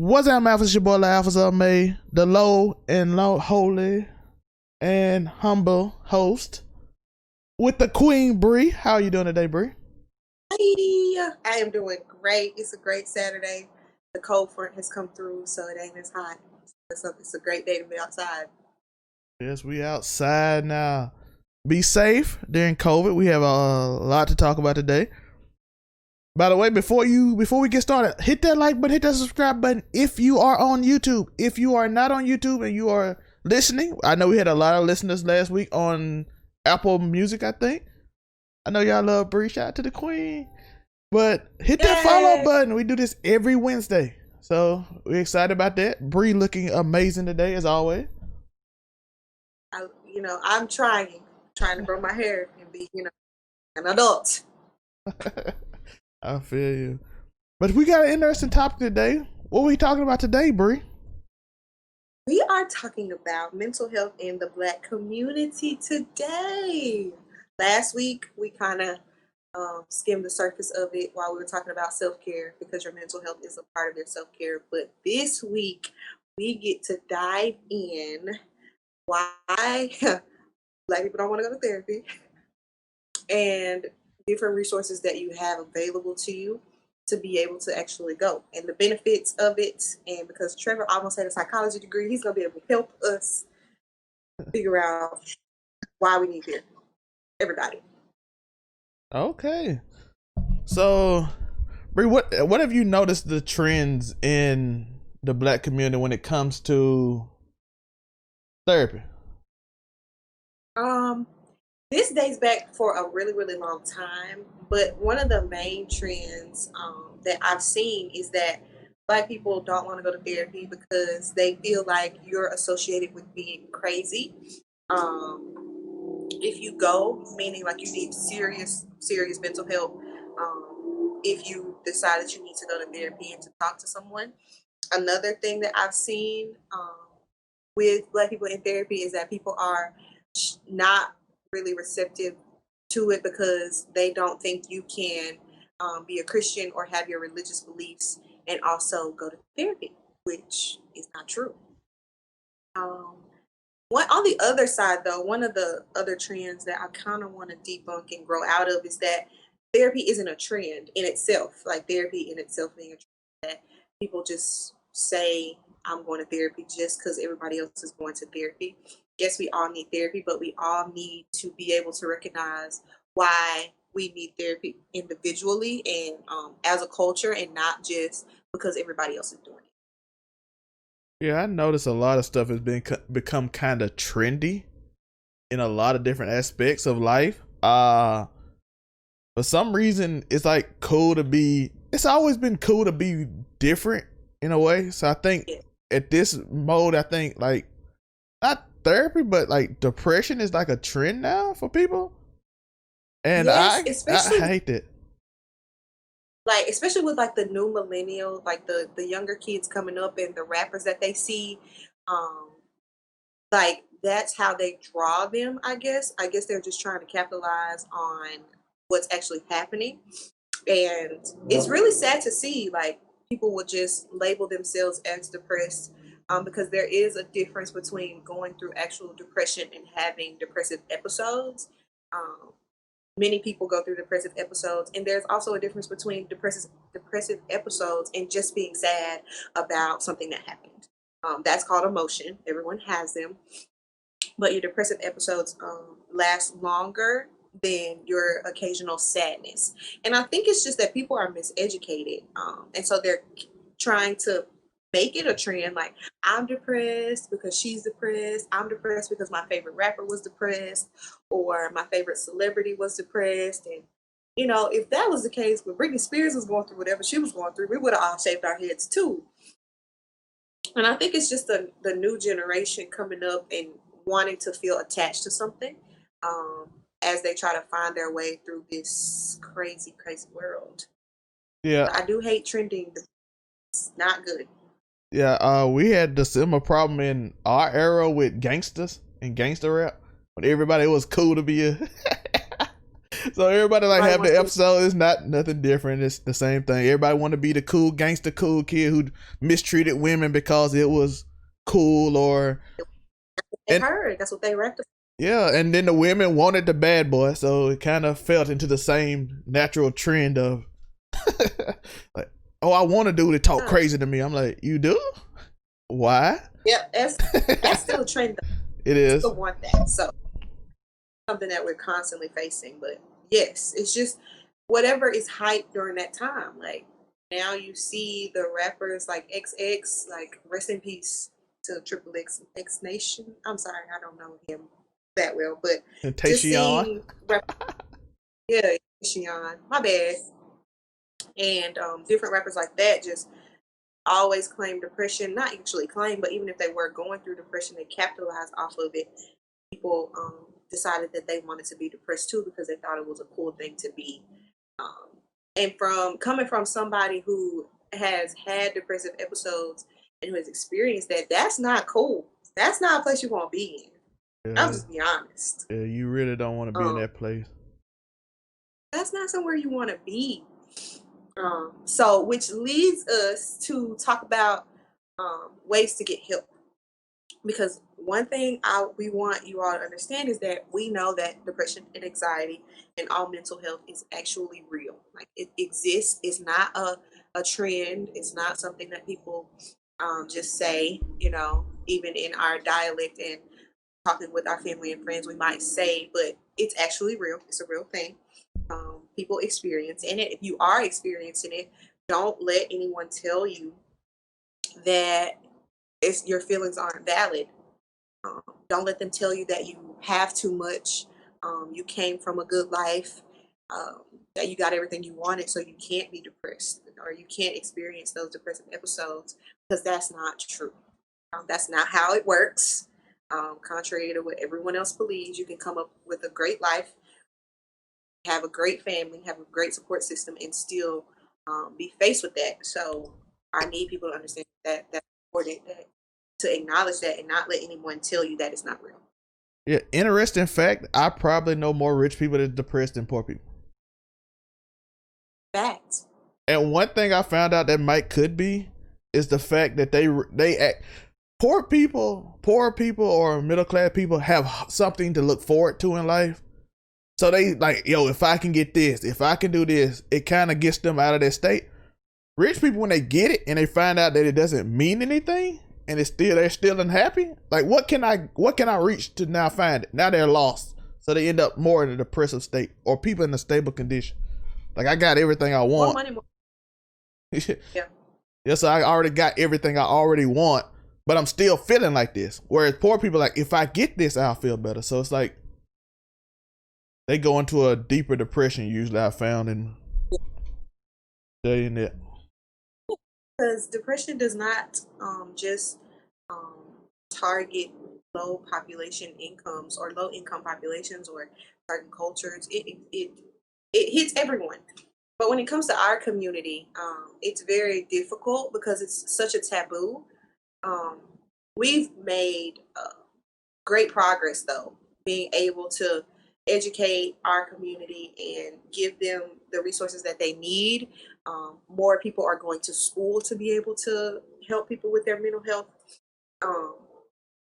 What's up, Alpha? It's your boy, Alpha Zelmae, the low and low, holy and humble host with the Queen Bree. How are you doing today, Bree? Hi, I am doing great. It's a great Saturday. The cold front has come through, so it ain't as hot. It's a great day to be outside. Yes, we outside now. Be safe during COVID. We have a lot to talk about today. By the way, before we get started, hit that like button, hit that subscribe button if you are on YouTube. If you are not on YouTube and you are listening, I know we had a lot of listeners last week on Apple Music, I think. I know y'all love Bree. Shout out to the Queen. But hit that follow button. We do this every Wednesday. So we're excited about that. Bree looking amazing today, as always. I'm trying to grow my hair and be, an adult. I feel you. But we got an interesting topic today. What are we talking about today, Bree? We are talking about mental health in the Black community today. Last week, we kind of skimmed the surface of it while we were talking about self-care because your mental health is a part of your self-care. But this week, we get to dive in why Black people don't want to go to therapy and different resources that you have available to you to be able to actually go and the benefits of it. And because Trevor almost had a psychology degree, he's going to be able to help us figure out why we need therapy. Everybody. Okay. So, Bree, what have you noticed the trends in the Black community when it comes to therapy? This dates back for a really, really long time, but one of the main trends that I've seen is that Black people don't want to go to therapy because they feel like you're associated with being crazy. If you go, meaning like you need serious, serious mental help, if you decide that you need to go to therapy and to talk to someone. Another thing that I've seen with Black people in therapy is that people are not really receptive to it because they don't think you can be a Christian or have your religious beliefs and also go to therapy, which is not true. On the other side, though, one of the other trends that I kind of want to debunk and grow out of is that therapy isn't a trend in itself. Like therapy in itself being a trend that people just say, I'm going to therapy just because everybody else is going to therapy. Yes, we all need therapy, but we all need to be able to recognize why we need therapy individually and as a culture and not just because everybody else is doing it. Yeah, I noticed a lot of stuff has become kind of trendy in a lot of different aspects of life. For some reason, it's like cool to be. It's always been cool to be different in a way. So I think at this mode, I think like not therapy, but like depression is like a trend now for people, and yes, I hate it. Like especially with like the new millennial, like the younger kids coming up and the rappers that they see, um, like that's how they draw them. I guess they're just trying to capitalize on what's actually happening, and it's really sad to see like people would just label themselves as depressed. Because there is a difference between going through actual depression and having depressive episodes. Um, Many people go through depressive episodes, and there's also a difference between depressive episodes and just being sad about something that happened. That's called emotion. Everyone has them, but your depressive episodes last longer than your occasional sadness. And I think it's just that people are miseducated, and so they're trying to make it a trend like I'm depressed because she's depressed, I'm depressed because my favorite rapper was depressed or my favorite celebrity was depressed. And if that was the case when Britney Spears was going through whatever she was going through, we would have all shaved our heads too. And I think it's just the new generation coming up and wanting to feel attached to something, um, as they try to find their way through this crazy, crazy world. Yeah, But I do hate trending. It's not good. yeah. We had the similar problem in our era with gangsters and gangster rap when everybody was cool to be a So everybody like Everybody have wants the to episode. It's not nothing different. It's the same thing. Everybody want to be the cool gangster, cool kid who mistreated women because it was cool, or they and heard. That's what they rectified. yeah, and then the women wanted the bad boy, so it kind of fell into the same natural trend of like, oh, I want a dude to talk crazy to me. I'm like, you do? Why? Yep, that's still a trend. It is. Still want that. So something that we're constantly facing. But yes, it's just whatever is hype during that time. Like now you see the rappers like XX, like rest in peace to Triple X Nation. I'm sorry, I don't know him that well, but And just Tayshion. seeing yeah, Shion, my bad. And different rappers like that just always claim depression, not actually claim, but even if they were going through depression, they capitalized off of it. People decided that they wanted to be depressed too because they thought it was a cool thing to be. Um, and from coming from somebody who has had depressive episodes and who has experienced that, that's not cool. That's not a place you want to be in. I'll Yeah, just be honest. yeah, you really don't want to be in that place. That's not somewhere you want to be. So, which leads us to talk about ways to get help. Because one thing we want you all to understand is that we know that depression and anxiety and all mental health is actually real. Like it exists. It's not a trend. It's not something that people just say, even in our dialect and talking with our family and friends, we might say, but it's actually real. It's a real thing. People experience in it. If you are experiencing it, don't let anyone tell you that your feelings aren't valid. Don't let them tell you that you have too much. You came from a good life, that you got everything you wanted, so you can't be depressed or you can't experience those depressive episodes, because that's not true. That's not how it works. Contrary to what everyone else believes, you can come up with a great life, have a great family, have a great support system, and still be faced with that. So I need people to understand that that's important, to acknowledge that and not let anyone tell you that it's not real. Yeah, interesting fact. I probably know more rich people that's depressed than poor people. Fact. And one thing I found out that might could be is the fact that they act. Poor people or middle class people have something to look forward to in life. So they like, yo, if I can get this, if I can do this, it kind of gets them out of their state. Rich people, when they get it and they find out that it doesn't mean anything, and they're still unhappy. Like, what can I reach to now find it? Now they're lost, so they end up more in a depressive state, or people in a stable condition. Like, I got everything I want. More money, more. Yeah. Yes, I already got everything I already want, but I'm still feeling like this. Whereas poor people, like, if I get this, I'll feel better. So it's like they go into a deeper depression. Usually, I found in saying that. Because depression does not just target low population incomes or low income populations or certain cultures. It hits everyone. But when it comes to our community, it's very difficult because it's such a taboo. Um, we've made great progress, though, being able to educate our community and give them the resources that they need. More people are going to school to be able to help people with their mental health. Um,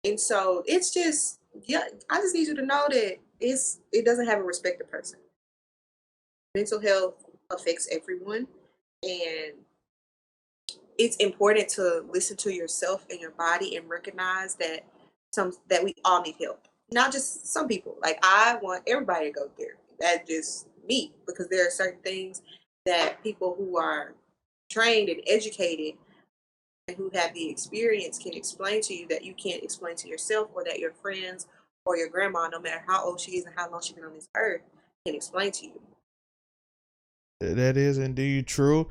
and so it's just, yeah, I just need you to know that it doesn't have a respected person. Mental health affects everyone, and it's important to listen to yourself and your body and recognize that we all need help. Not just some people. Like, I want everybody to go to therapy. That's just me, because there are certain things that people who are trained and educated and who have the experience can explain to you that you can't explain to yourself, or that your friends or your grandma, no matter how old she is and how long she's been on this earth, can explain to you. That is indeed true.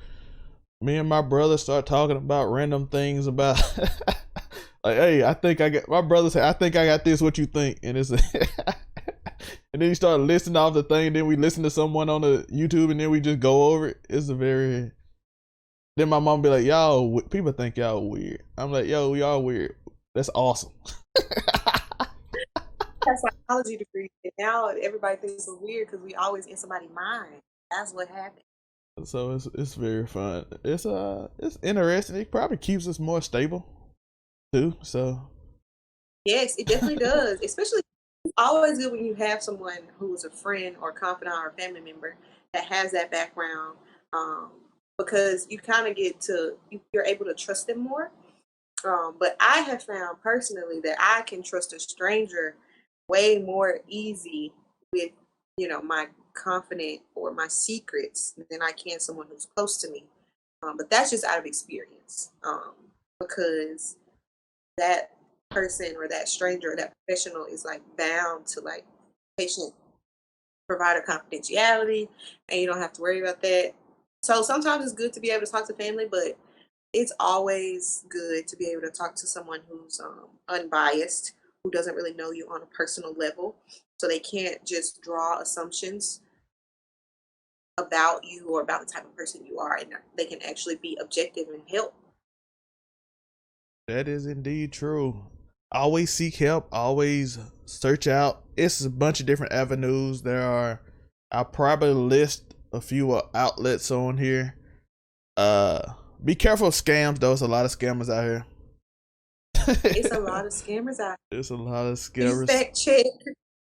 Me and my brother start talking about random things about like, hey, I think I got, my brother said, I think I got this, what you think? And it's and then he started listening off the thing, then we listen to someone on the YouTube, and then we just go over it. It's a very, then my mom be like, y'all, people think y'all weird. I'm like, yo, we are weird. That's awesome. had a psychology degree, and now everybody thinks it's weird because we always in somebody's mind. That's what happened. So it's very fun. It's interesting. It probably keeps us more stable too. So Yes, it definitely does. Especially, it's always good when you have someone who's a friend or confidant or family member that has that background, um, because you kind of get to you're able to trust them more. But I have found personally that I can trust a stranger way more easy with, my confident or my secrets than I can someone who's close to me. But that's just out of experience, because that person or that stranger or that professional is like bound to like patient provider confidentiality, and you don't have to worry about that. So sometimes it's good to be able to talk to family, but it's always good to be able to talk to someone who's unbiased, who doesn't really know you on a personal level, so they can't just draw assumptions about you or about the type of person you are, and they can actually be objective and help. that is indeed true. Always seek help. Always search out. It's a bunch of different avenues. There are. I'll probably list a few outlets on here. Be careful of scams though. There's a lot of scammers out here. It's a lot of scammers out There's a lot of there. You scammers. fact check.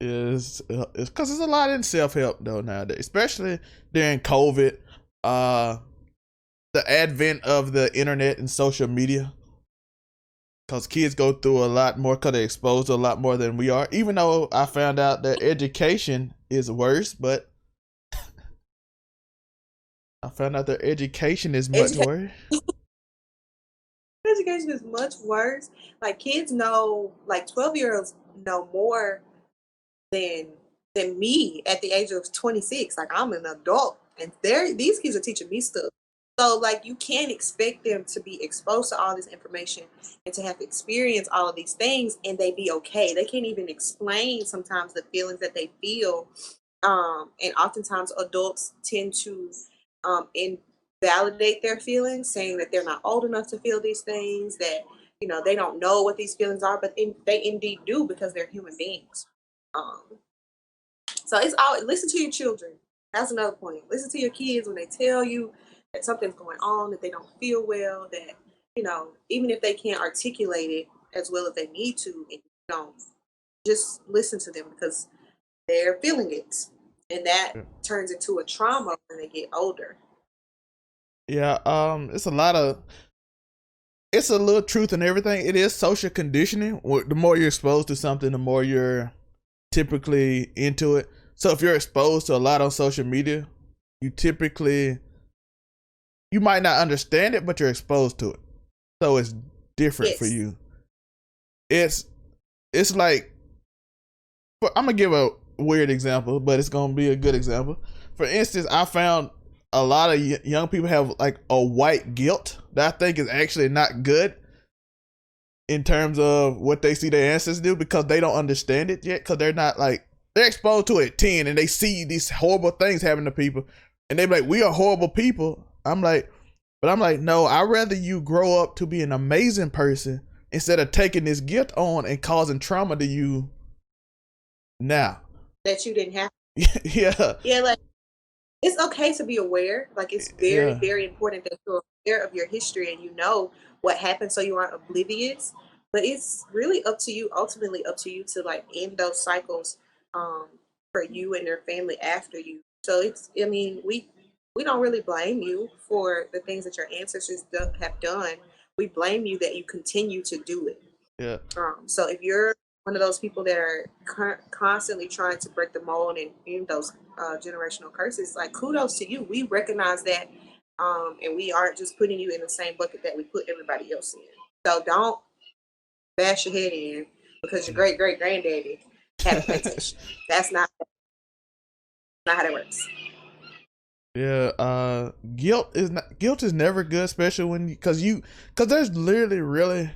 It's because there's a lot in self help though nowadays, especially during COVID. Uh, the advent of the internet and social media, because kids go through a lot more because they're exposed to a lot more than we are. Even though I found out that education is worse, but I found out their education is much Education, worse. education is much worse. Like kids know, like 12-year-olds know more than than me at the age of 26. Like I'm an adult, and these kids are teaching me stuff. So like you can't expect them to be exposed to all this information and to have experienced all of these things and they be okay. They can't even explain sometimes the feelings that they feel. And oftentimes adults tend to invalidate their feelings, saying that they're not old enough to feel these things, that they don't know what these feelings are, but they indeed do because they're human beings. Um, so it's all listen to your children. That's another point. Listen to your kids when they tell you that something's going on, that they don't feel well, that even if they can't articulate it as well as they need to, and you don't, just listen to them because they're feeling it, and that turns into a trauma when they get older. Yeah, it's a little truth in everything. It is social conditioning. The more you're exposed to something, the more you're typically into it. So if you're exposed to a lot on social media, you typically you might not understand it, but you're exposed to it. So it's different for Yes. you. It's it's like I'm gonna give a weird example, but it's gonna be a good example. For instance, I found a lot of young people have like a white guilt that I think is actually not good in terms of what they see their ancestors do, because they don't understand it yet, because they're not like they're exposed to it at 10 and they see these horrible things happen to people and they be like, we are horrible people. I'm like, no, I'd rather you grow up to be an amazing person instead of taking this guilt on and causing trauma to you now. That you didn't have. Yeah. Yeah, like it's okay to be aware. Like it's very, Yeah. very important that you're aware of your history and you know what happened so you aren't oblivious. But it's really up to you, ultimately up to you to like end those cycles, um, for you and your family after you. So I mean, we don't really blame you for the things that your ancestors have done. We blame you that you continue to do it. Yeah. So if you're one of those people that are constantly trying to break the mold and end those generational curses, like kudos to you. We recognize that, and we aren't just putting you in the same bucket that we put everybody else in. So don't bash your head in because your great great granddaddy had a plantation. That's not how that works. Yeah, guilt is never good, especially when because there's literally really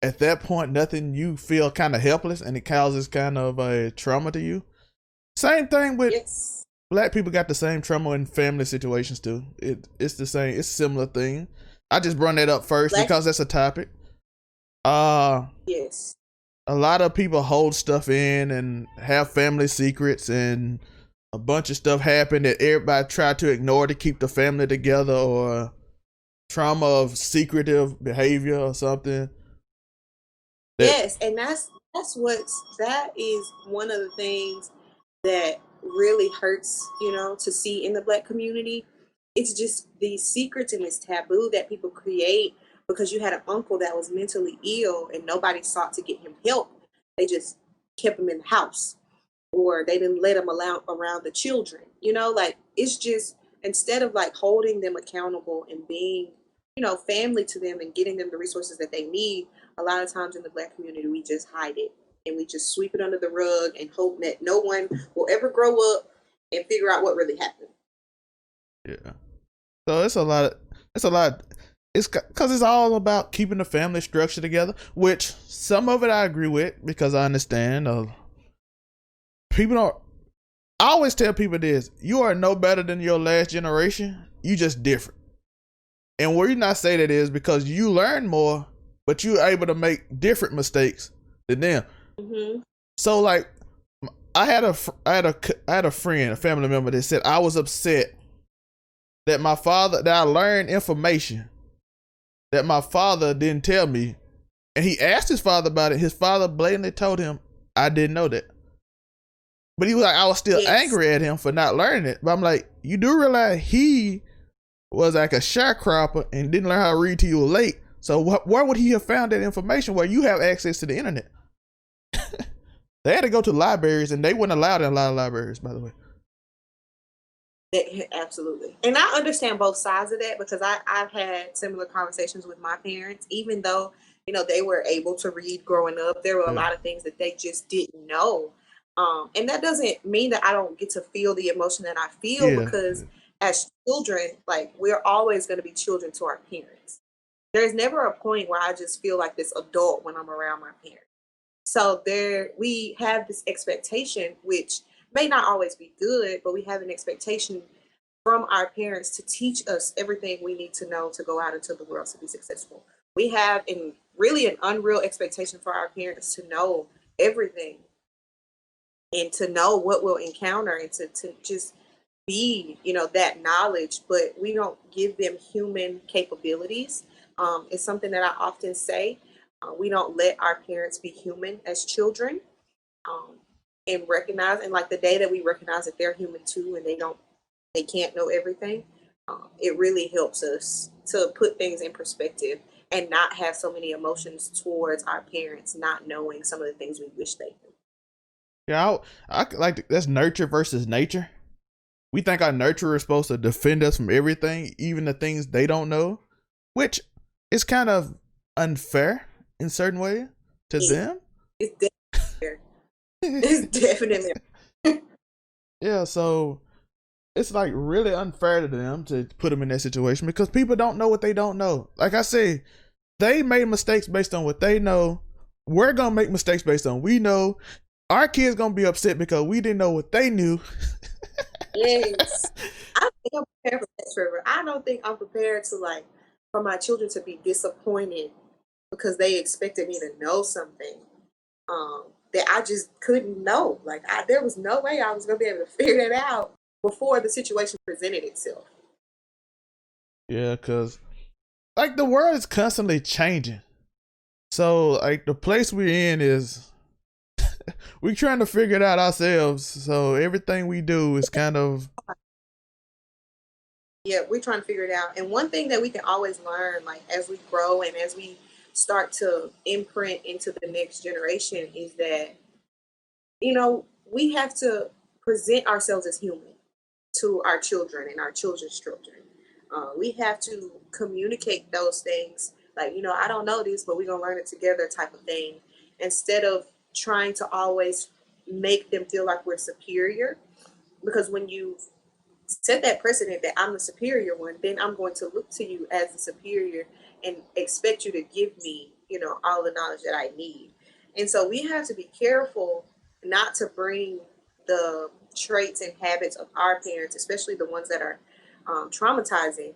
at that point nothing, you feel kind of helpless and it causes kind of a trauma to you. Same thing with Yes. black people, got the same trauma in family situations too. It's the same, it's a similar thing. I just brought that up first Black. because that's a topic. Uh Yes. a lot of people hold stuff in and have family secrets, and a bunch of stuff happened that everybody tried to ignore to keep the family together, or trauma of secretive behavior or something. That Yes, and that is one of the things that really hurts, to see in the Black community. It's just these secrets and this taboo that people create because you had an uncle that was mentally ill and nobody sought to get him help. They just kept him in the house, or they didn't let them allow around the children. Like, it's just, instead of like holding them accountable and being, family to them and getting them the resources that they need, a lot of times in the Black community we just hide it and we just sweep it under the rug and hope that no one will ever grow up and figure out what really happened. yeah. So it's a lot. It's because it's all about keeping the family structure together, which some of it I agree with because I understand. People don't. I always tell people this: you are no better than your last generation. You just different. And where you not say that is because you learn more, but you're able to make different mistakes than them. Mm-hmm. So like, I had a friend, a family member that said I was upset that I learned information that my father didn't tell me, and he asked his father about it. His father blatantly told him I didn't know that. But he was like, I was still Yes. angry at him for not learning it. But I'm like, you do realize he was like a sharecropper and didn't learn how to read till you were late. So where would he have found that information where you have access to the internet? They had to go to libraries, and they weren't allowed in a lot of libraries, by the way. Absolutely. And I understand both sides of that because I've had similar conversations with my parents. Even though, they were able to read growing up, there were a Yeah. lot of things that they just didn't know. And that doesn't mean that I don't get to feel the emotion that I feel, Yeah. because as children, like, we're always going to be children to our parents. There's never a point where I just feel like this adult when I'm around my parents. So there we have this expectation, which may not always be good, but we have an expectation from our parents to teach us everything we need to know to go out into the world to be successful. We have really an unreal expectation for our parents to know everything and to know what we'll encounter and to just be, that knowledge, but we don't give them human capabilities. It's something that I often say. We don't let our parents be human as children, um, and recognize, and like the day that we recognize that they're human too, and they can't know everything. It really helps us to put things in perspective and not have so many emotions towards our parents not knowing some of the things we wish they knew. Yeah, that's nurture versus nature. We think our nurturer is supposed to defend us from everything, even the things they don't know, which is kind of unfair in certain way to Yeah, them. it's definitely it's definitely Yeah, so it's like really unfair to them to put them in that situation because people don't know what they don't know. Like I say, they made mistakes based on what they know. We're gonna make mistakes based on we know. Our kids gonna be upset because we didn't know what they knew. yes. I don't think I'm prepared for that, Trevor. I don't think I'm prepared to, like, for my children to be disappointed because they expected me to know something, that I just couldn't know. Like, there was no way I was gonna be able to figure that out before the situation presented itself. Yeah, cause like the world is constantly changing. So like the place we're in is we're trying to figure it out ourselves. So everything we do is kind of Yeah, we're trying to figure it out. And one thing that we can always learn, like, as we grow and as we start to imprint into the next generation, is that, we have to present ourselves as human to our children and our children's children. We have to communicate those things, like, I don't know this, but we're going to learn it together, type of thing, instead of trying to always make them feel like we're superior. Because when you set that precedent that I'm the superior one, then I'm going to look to you as the superior and expect you to give me, all the knowledge that I need. And so we have to be careful not to bring the traits and habits of our parents, especially the ones that are traumatizing,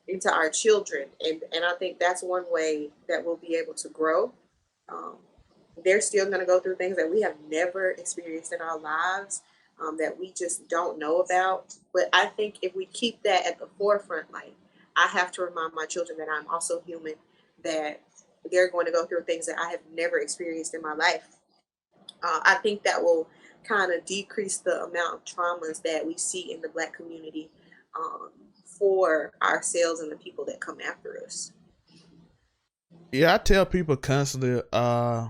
into our children. And I think that's one way that we'll be able to grow. Um, they're still going to go through things that we have never experienced in our lives, that we just don't know about. But I think if we keep that at the forefront, like, I have to remind my children that I'm also human, that they're going to go through things that I have never experienced in my life. I think that will kind of decrease the amount of traumas that we see in the Black community, um, for ourselves and the people that come after us. Yeah, I tell people constantly, I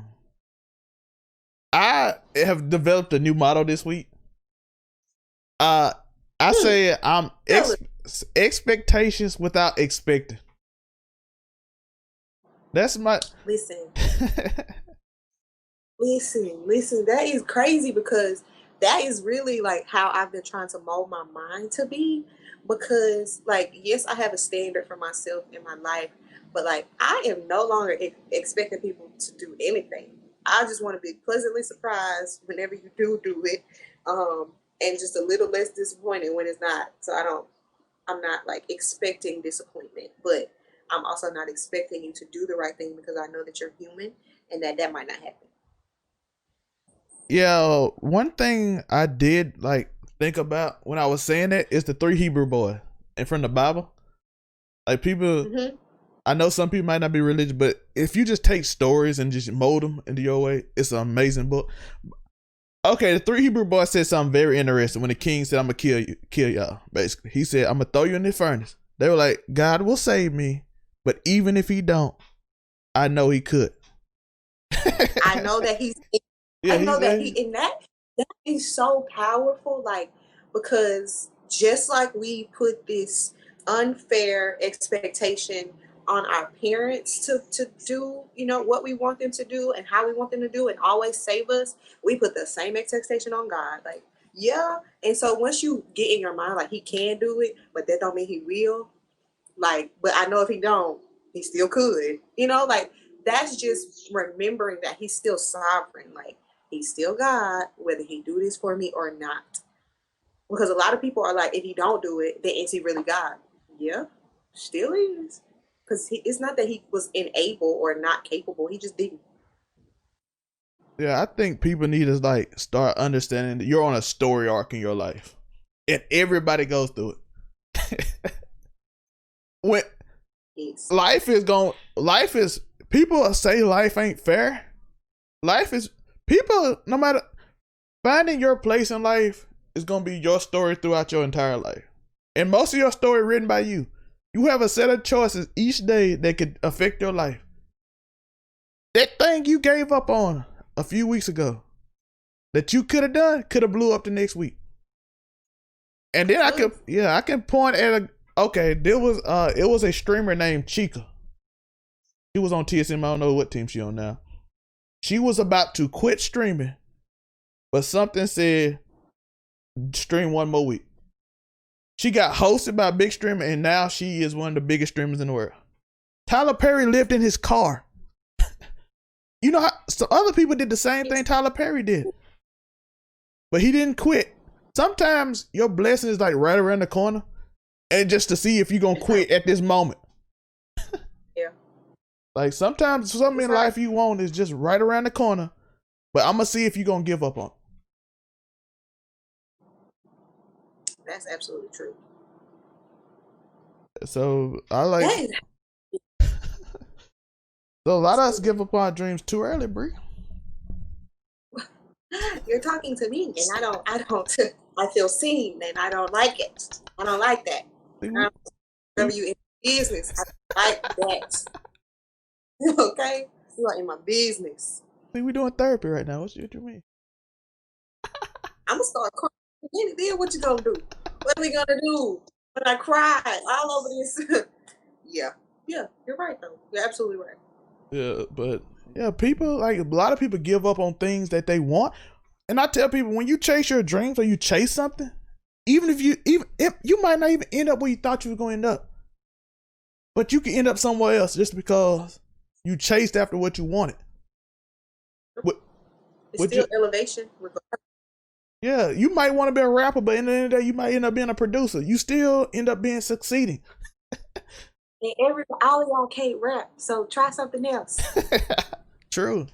have developed a new motto this week. I say I'm expectations without expecting. That's my Listen, listen. That is crazy, because that is really like how I've been trying to mold my mind to be. Because, like, yes, I have a standard for myself in my life, but like, I am no longer expecting people to do anything. I just want to be pleasantly surprised whenever you do it, and just a little less disappointed when it's not. So I'm not like expecting disappointment, but I'm also not expecting you to do the right thing, because I know that you're human and that might not happen. Yeah, one thing I did like think about when I was saying that is the three Hebrew boys and from the Bible. Like people, Mm-hmm. I know some people might not be religious, but if you just take stories and just mold them into your way, it's an amazing book. Okay, the three Hebrew boys said something very interesting when the king said, "I'm gonna kill y'all." Basically, he said, "I'm gonna throw you in the furnace." They were like, "God will save me, but even if He don't, I know He could." I know that he's Yeah, I he know that said. he and that is so powerful, like, because just like we put this unfair expectation on our parents to do, what we want them to do and how we want them to do and always save us, we put the same expectation on God. Like, yeah. And so once you get in your mind like he can do it, but that don't mean he will, like, but I know if he don't, he still could. Like, that's just remembering that he's still sovereign. Like, he's still God, whether he do this for me or not. Because a lot of people are like, if he don't do it, then is he really God? Yeah, still is. Because it's not that he was unable or not capable. He just didn't. Yeah, I think people need to like start understanding that you're on a story arc in your life, and everybody goes through it. When Yes. life is people say life ain't fair. Life is people. No matter finding your place in life is gonna be your story throughout your entire life, and most of your story written by you. You have a set of choices each day that could affect your life. That thing you gave up on a few weeks ago that you could have done could have blew up the next week. And then I can point at it was a streamer named Chica. She was on TSM. I don't know what team she on now. She was about to quit streaming, but something said stream one more week. She got hosted by a big streamer, and now she is one of the biggest streamers in the world. Tyler Perry lived in his car. You know how so other people did the same thing Tyler Perry did, but he didn't quit. Sometimes your blessing is like right around the corner, and just to see if you're gonna quit at this moment. Yeah. Like sometimes something in life you want is just right around the corner, but I'm gonna see if you're gonna give up on That's absolutely true. it. So I like Hey, so a lot of us give up on our dreams too early, Bree. you're talking to me, and I feel seen, and I don't like it. I don't like that. Whenever you in business, I like that. Okay? You are in my business. See, we doing therapy right now. What you mean? I'm gonna start crying. Then what you gonna do? What are we gonna do when I cry all over this? Yeah. Yeah, you're right though. You're absolutely right. Yeah, but yeah, people like a lot of people give up on things that they want. And I tell people when you chase your dreams or you chase something, even if you might not even end up where you thought you were going to end up, but you can end up somewhere else just because you chased after what you wanted. It's still elevation. Yeah, you might want to be a rapper, but in the end of the day, you might end up being a producer. You still end up being succeeding. And all of y'all can't rap, so try something else. True.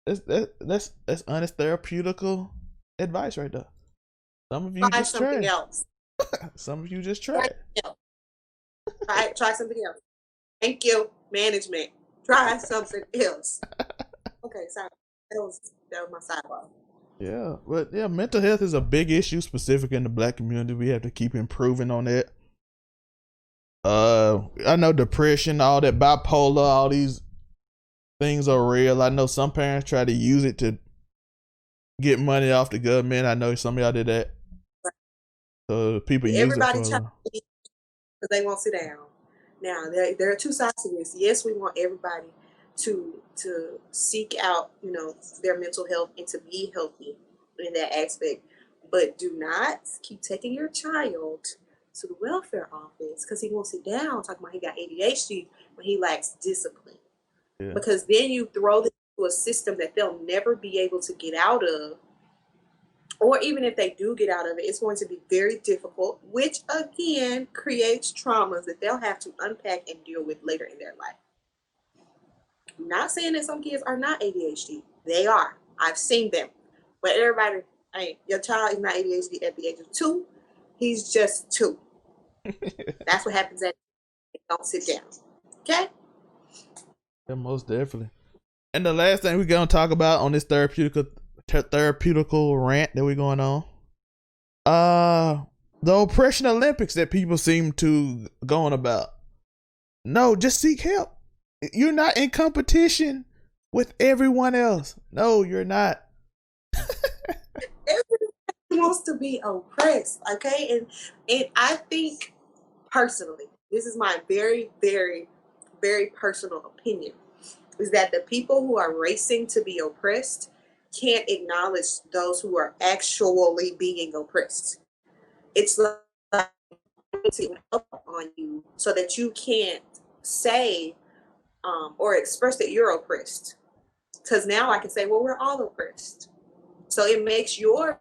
That's honest therapeutical advice right there. Some of you Try just something trash. else. Some of you just Try trash. something else. Try something else. Thank you, management. Try something else. Okay, sorry. That was my sidebar. Yeah, but yeah, mental health is a big issue, specific in the Black community. We have to keep improving on that. I know depression, all that bipolar, all these things are real. I know some parents try to use it to get money off the government. I know some of y'all did that. So people use it Everybody tries for. because they won't sit down. Now, there are two sides to this. Yes, we want everybody to seek out, their mental health and to be healthy in that aspect. But do not keep taking your child to the welfare office because he won't sit down talking about he got ADHD when he lacks discipline. Yeah. Because then you throw them into a system that they'll never be able to get out of, or even if they do get out of it, it's going to be very difficult, which again creates traumas that they'll have to unpack and deal with later in their life. I'm not saying that some kids are not ADHD. They are. I've seen them. But everybody, hey, your child is not ADHD at the age of 2. He's just 2. That's what happens at don't sit down. Okay? Yeah, most definitely. And the last thing we're gonna talk about on this therapeutical rant that we're going on, the oppression Olympics that people seem to going about. No, just seek help. You're not in competition with everyone else. No, you're not. Everybody wants to be oppressed, okay? And I think personally, this is my very, very, very personal opinion, is that the people who are racing to be oppressed can't acknowledge those who are actually being oppressed. It's like to help on you so that you can't say or express that you're oppressed. Because now I can say, well, we're all oppressed. So it makes your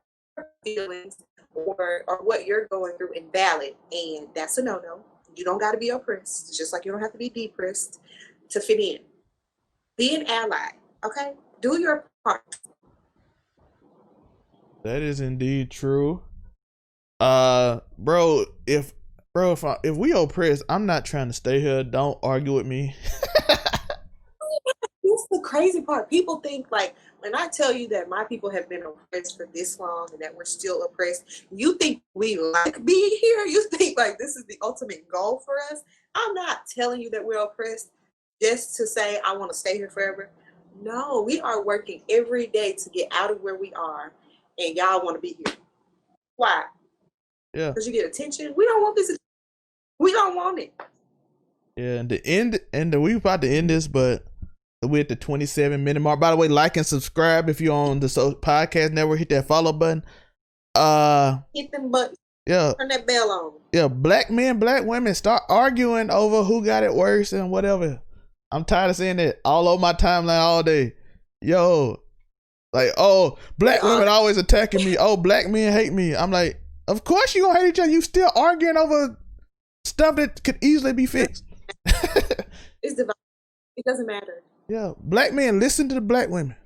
feelings or what you're going through invalid. And that's a no-no. You don't got to be oppressed, just like you don't have to be depressed to fit in. Be an ally, okay? Do your part. That is indeed true. Bro, if we oppressed, I'm not trying to stay here. Don't argue with me. That's the crazy part. People think like when I tell you that my people have been oppressed for this long and that we're still oppressed, you think we like being here. You think like this is the ultimate goal for us. I'm not telling you that we're oppressed just to say I want to stay here forever. No, we are working every day to get out of where we are, and y'all want to be here. Why? Yeah. Because you get attention. We don't want this. We don't want it. Yeah, and we about to end this, but we're at the 27-minute mark. By the way, like and subscribe if you're on the podcast network. Hit that follow button. Hit them buttons. Yeah. Turn that bell on. Yeah, black men, black women start arguing over who got it worse and whatever. I'm tired of seeing it all over my timeline all day. Yo, like, oh, black women always attacking me. Oh, black men hate me. I'm like, of course you gonna hate each other. You still arguing over stuff that could easily be fixed. It's divided. It doesn't matter. Yeah, black men listen to the black women.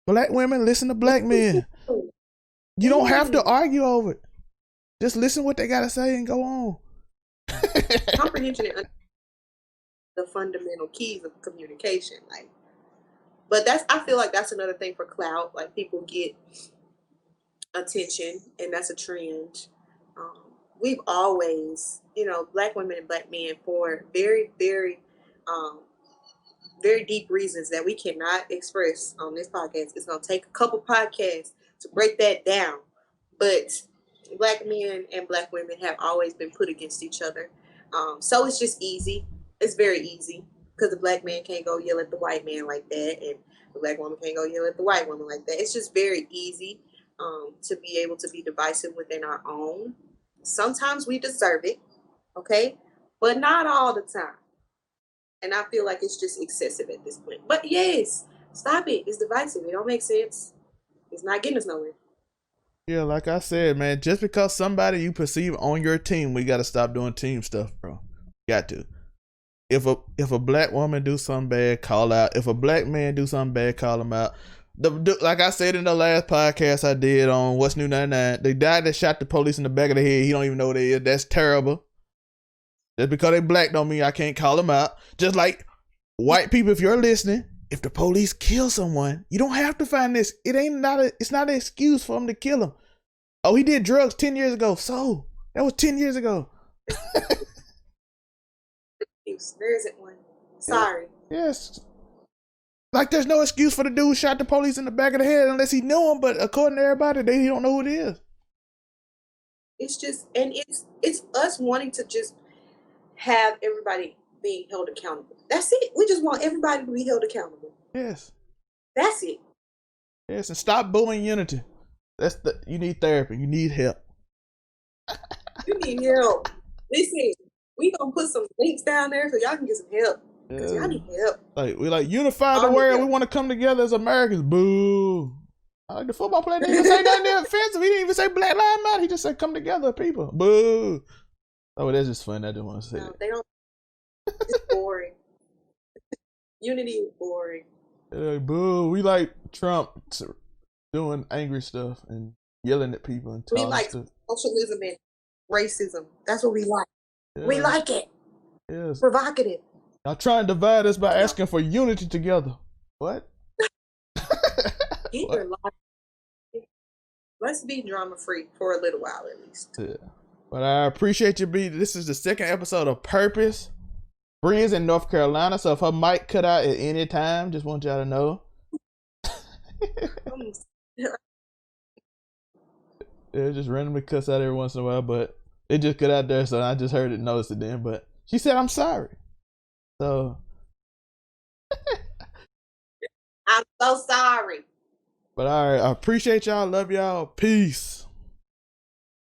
Black women listen to black men. You don't have to argue over it. Just listen what they gotta say and go on. Comprehension and the fundamental keys of communication. Like, but I feel like that's another thing for clout. Like people get attention, and that's a trend. We've always, black women and black men, for very, very, very deep reasons that we cannot express on this podcast. It's going to take a couple podcasts to break that down. But black men and black women have always been put against each other. So it's just easy. It's very easy because the black man can't go yell at the white man like that, and the black woman can't go yell at the white woman like that. It's just very easy to be able to be divisive within our own. Sometimes we deserve it, okay? But not all the time. And I feel like it's just excessive at this point. But yes, stop it. It's divisive. It don't make sense. It's not getting us nowhere. Yeah, like I said, man, just because somebody you perceive on your team, we got to stop doing team stuff, bro. Got to. if a black woman do something bad, call out. If a black man do something bad, call him out. Like I said in the last podcast I did on What's New 99, the guy that shot the police in the back of the head, he don't even know what it is. That's terrible. Just because they black don't mean I can't call them out. Just like white people, if you're listening, if the police kill someone, you don't have to find this. It's not an excuse for them to kill him. Oh, he did drugs 10 years ago. So that was 10 years ago. There isn't one. Sorry. Yes. Like there's no excuse for the dude who shot the police in the back of the head unless he knew him, but according to everybody, they don't know who it is. It's just, and it's us wanting to just have everybody being held accountable. That's it. We just want everybody to be held accountable. Yes. That's it. Yes, and stop booing unity. You need therapy. You need help. You need help. Listen, we gonna put some links down there so y'all can get some help. Because y'all need help. Like we like unify the world. We want to come together as Americans. Boo. Like the football player didn't even say nothing offensive. He didn't even say Black Lives Matter. He just said come together, people. Boo. Oh, that's just fun. I didn't want to say it. They don't. It's boring. Unity is boring. Boo. We like Trump doing angry stuff and yelling at people and we like stuff. Socialism and racism. That's what we like. Yeah. We like it. Yes. Provocative. Y'all trying to divide us by asking for unity together. What? Get your life. Let's be drama free for a little while at least. Yeah. But I appreciate you, Bree. This is the second episode of Purpose. Bree is in North Carolina, so if her mic cut out at any time, just want y'all to know. It just randomly cuts out every once in a while, but it just cut out there, so I just heard it, noticed it then. But she said, I'm sorry. So. I'm so sorry. But all right, I appreciate y'all. Love y'all. Peace.